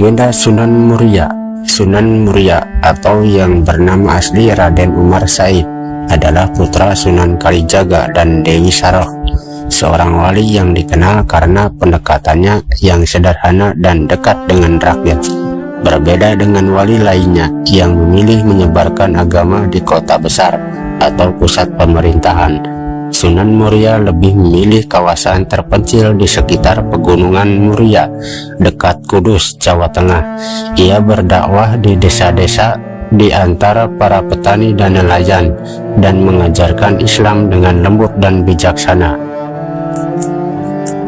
Legenda Sunan Muria. Sunan Muria atau yang bernama asli Raden Umar Said adalah putra Sunan Kalijaga dan Dewi Saroh, seorang wali yang dikenal karena pendekatannya yang sederhana dan dekat dengan rakyat. Berbeda dengan wali lainnya yang memilih menyebarkan agama di kota besar atau pusat pemerintahan, Sunan Muria lebih memilih kawasan terpencil di sekitar pegunungan Muria, dekat Kudus, Jawa Tengah. Ia berdakwah di desa-desa di antara para petani dan nelayan dan mengajarkan Islam dengan lembut dan bijaksana.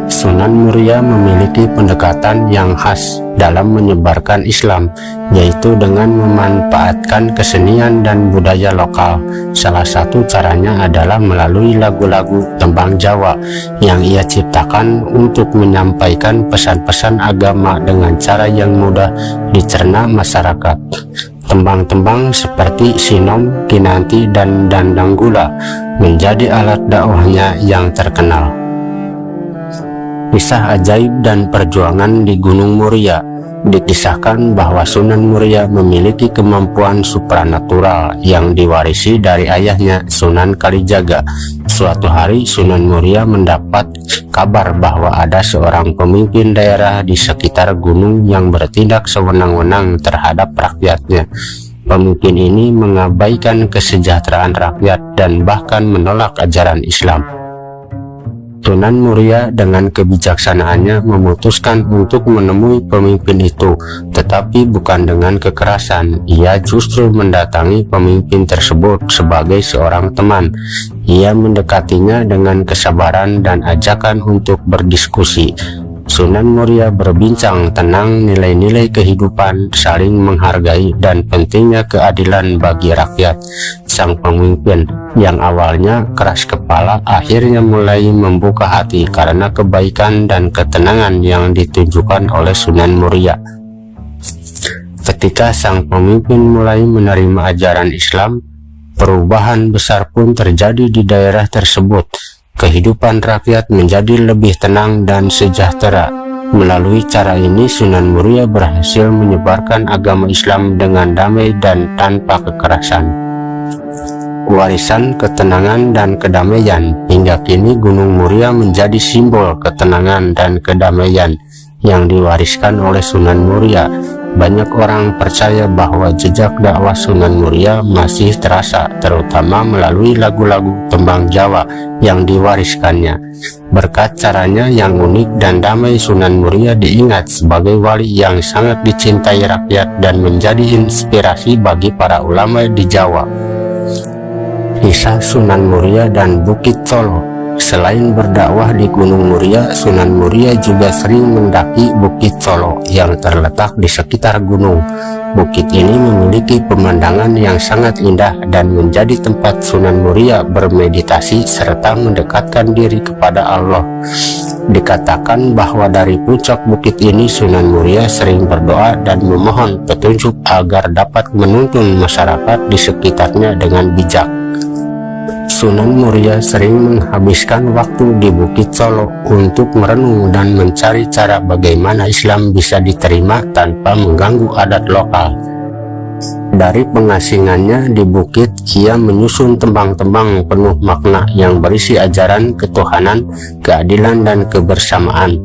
Sunan Muria memiliki pendekatan yang khas dalam menyebarkan Islam, yaitu dengan memanfaatkan kesenian dan budaya lokal. Salah satu caranya adalah melalui lagu-lagu tembang Jawa yang ia ciptakan untuk menyampaikan pesan-pesan agama dengan cara yang mudah dicerna masyarakat. Tembang-tembang seperti Sinom, Kinanti, dan Dandanggula menjadi alat dakwahnya yang terkenal. Kisah ajaib dan perjuangan di Gunung Muria. Dikisahkan bahwa Sunan Muria memiliki kemampuan supranatural yang diwarisi dari ayahnya Sunan Kalijaga. Suatu hari Sunan Muria mendapat kabar bahwa ada seorang pemimpin daerah di sekitar gunung yang bertindak sewenang-wenang terhadap rakyatnya. Pemimpin ini mengabaikan kesejahteraan rakyat dan bahkan menolak ajaran Islam. Sunan Muria dengan kebijaksanaannya memutuskan untuk menemui pemimpin itu, tetapi bukan dengan kekerasan. Ia justru mendatangi pemimpin tersebut sebagai seorang teman. Ia mendekatinya dengan kesabaran dan ajakan untuk berdiskusi. Sunan Muria berbincang tentang nilai-nilai kehidupan, saling menghargai, dan pentingnya keadilan bagi rakyat. Sang pemimpin yang awalnya keras kepala akhirnya mulai membuka hati karena kebaikan dan ketenangan yang ditunjukkan oleh Sunan Muria. Ketika sang pemimpin mulai menerima ajaran Islam, perubahan besar pun terjadi di daerah tersebut. Kehidupan rakyat menjadi lebih tenang dan sejahtera. Melalui cara ini Sunan Muria berhasil menyebarkan agama Islam dengan damai dan tanpa kekerasan. Warisan ketenangan dan kedamaian. Hingga kini Gunung Muria menjadi simbol ketenangan dan kedamaian yang diwariskan oleh Sunan Muria. Banyak orang percaya bahwa jejak dakwah Sunan Muria masih terasa, terutama melalui lagu-lagu tembang Jawa yang diwariskannya. Berkat caranya yang unik dan damai, Sunan Muria diingat sebagai wali yang sangat dicintai rakyat dan menjadi inspirasi bagi para ulama di Jawa. Kisah Sunan Muria dan Bukit Colo. Selain berdakwah di Gunung Muria, Sunan Muria juga sering mendaki Bukit Colo yang terletak di sekitar gunung. Bukit ini memiliki pemandangan yang sangat indah dan menjadi tempat Sunan Muria bermeditasi serta mendekatkan diri kepada Allah. Dikatakan bahwa dari puncak bukit ini Sunan Muria sering berdoa dan memohon petunjuk agar dapat menuntun masyarakat di sekitarnya dengan bijak. Sunan Muria sering menghabiskan waktu di Bukit Colo untuk merenung dan mencari cara bagaimana Islam bisa diterima tanpa mengganggu adat lokal. Dari pengasingannya di bukit, ia menyusun tembang-tembang penuh makna yang berisi ajaran ketuhanan, keadilan, dan kebersamaan.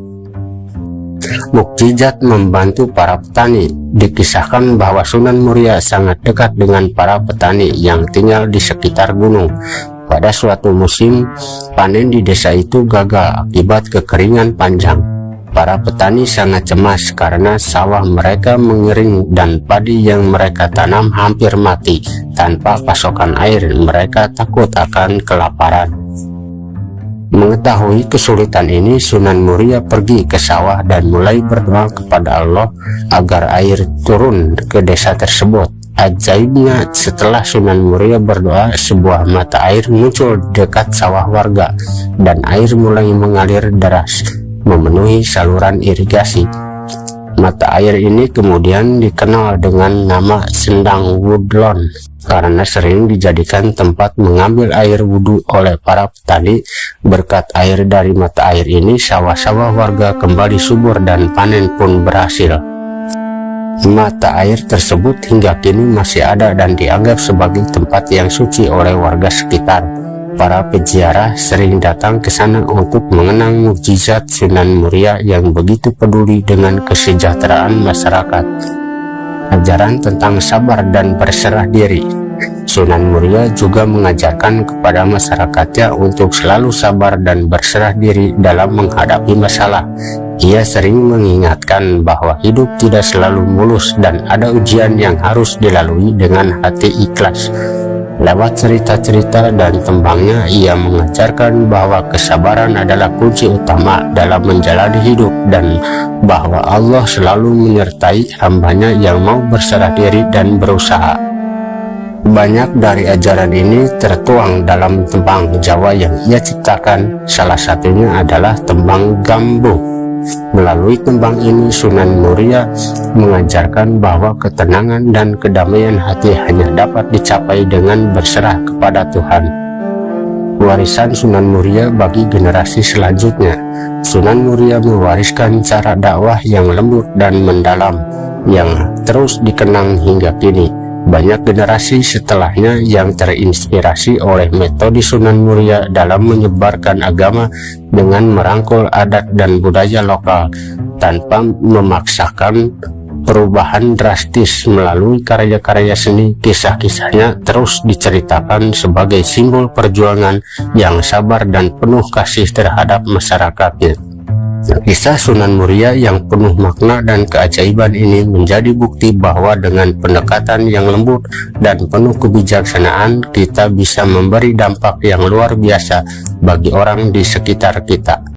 Mukjizat membantu para petani. Dikisahkan bahwa Sunan Muria sangat dekat dengan para petani yang tinggal di sekitar gunung. Pada suatu musim, panen di desa itu gagal akibat kekeringan panjang. Para petani sangat cemas karena sawah mereka mengering dan padi yang mereka tanam hampir mati. Tanpa pasokan air, mereka takut akan kelaparan. Mengetahui kesulitan ini, Sunan Muria pergi ke sawah dan mulai berdoa kepada Allah agar air turun ke desa tersebut. Ajaibnya, setelah Sunan Muria berdoa, sebuah mata air muncul dekat sawah warga dan air mulai mengalir deras memenuhi saluran irigasi. Mata air ini kemudian dikenal dengan nama Sendang Wudlon karena sering dijadikan tempat mengambil air wudhu oleh para petani. Berkat air dari mata air ini, sawah-sawah warga kembali subur dan panen pun berhasil. Mata air tersebut hingga kini masih ada dan dianggap sebagai tempat yang suci oleh warga sekitar. Para peziarah sering datang ke sana untuk mengenang mukjizat Sunan Muria yang begitu peduli dengan kesejahteraan masyarakat. Ajaran tentang sabar dan berserah diri. Sunan Muria juga mengajarkan kepada masyarakatnya untuk selalu sabar dan berserah diri dalam menghadapi masalah. Ia sering mengingatkan bahwa hidup tidak selalu mulus dan ada ujian yang harus dilalui dengan hati ikhlas. Lewat cerita-cerita dan tembangnya, ia mengajarkan bahwa kesabaran adalah kunci utama dalam menjalani hidup dan bahwa Allah selalu menyertai hambanya yang mau berserah diri dan berusaha. Banyak dari ajaran ini tertuang dalam tembang Jawa yang ia ciptakan, salah satunya adalah tembang Gambuh. Melalui tembang ini, Sunan Muria mengajarkan bahwa ketenangan dan kedamaian hati hanya dapat dicapai dengan berserah kepada Tuhan. Warisan Sunan Muria bagi generasi selanjutnya. Sunan Muria mewariskan cara dakwah yang lembut dan mendalam yang terus dikenang hingga kini. Banyak generasi setelahnya yang terinspirasi oleh metode Sunan Muria dalam menyebarkan agama dengan merangkul adat dan budaya lokal tanpa memaksakan perubahan drastis. Melalui karya-karya seni, kisah-kisahnya terus diceritakan sebagai simbol perjuangan yang sabar dan penuh kasih terhadap masyarakatnya. Kisah Sunan Muria yang penuh makna dan keajaiban ini menjadi bukti bahwa dengan pendekatan yang lembut dan penuh kebijaksanaan, kita bisa memberi dampak yang luar biasa bagi orang di sekitar kita.